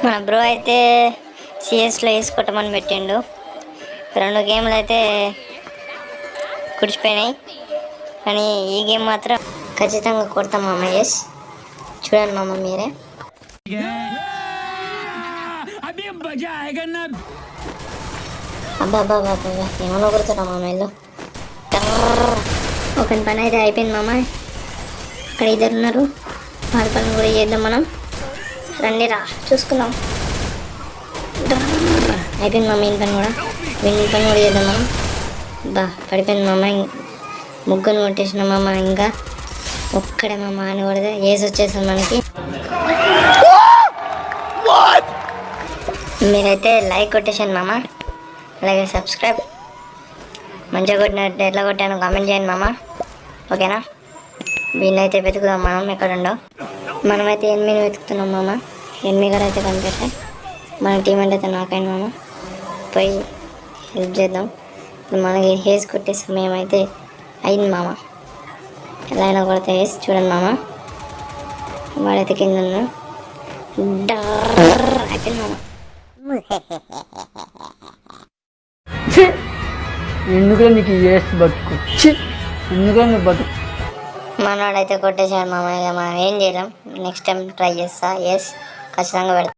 మన బ్రో అయితే సిఎస్లో వేసుకోవటమని పెట్టిండు. 2 గేమ్లు అయితే కుడిచిపోయినాయి, కానీ ఈ గేమ్ మాత్రం ఖచ్చితంగా కొడతాం మామ. ఎస్, చూడండి మామ మీరే. అబ్బా అబ్బా అబ్బా అబ్బా, ఏమన్నా కొడతారా మామ ఇల్లు. ఒక పని అయితే అయిపోయింది మామ. అక్కడ 2 ఉన్నారు, వాళ్ళ పని కూడా చేద్దాం మనం. రండి రా, చూసుకుందాం. అయిపోయింది మామ ఈయన పని కూడా, వీళ్ళ పని కూడా చేద్దాం మనం. బా పడిపోయింది మామ, ముగ్గురు కొట్టేసిన మామ. ఇంకా ఒక్కడే మామ అని కొడితే ఏసి వచ్చేసాం మనకి. మీరైతే లైక్ కొట్టేసాను మామ, అలాగే సబ్స్క్రైబ్. మంచిగా కొట్టినట్టు ఎట్లా కొట్టాను కామెంట్ చేయండి మామ, ఓకేనా. వీళ్ళైతే వెతుకుదాం మనం, ఎక్కడుండో. మనమైతే ఎనిమిది వెతుకుతున్నాం మామ. 8 కూడా అయితే కనిపెట్టాయి. మన టీం అయితే నాకైంది మామ, పోయి హెల్ప్ చేద్దాం. ఇప్పుడు మనకి హేస్ కొట్టే సమయం అయితే అయింది మామ. ఎలా అయినా కొడితే హేస్ చూడండి మామ. వాడైతే కింద ఉన్నా అయిపోయింది మామ. ఎందుకు నీకు వేస్ట్ బతుకు, ఎందుకు నీకు బతుకు. మనవాడైతే కొట్టేశాడు మామ. ఇక మనం ఏం చేయలేం, నెక్స్ట్ టైం ట్రై చేస్తా. ఎస్, ఖచ్చితంగా పెడతా.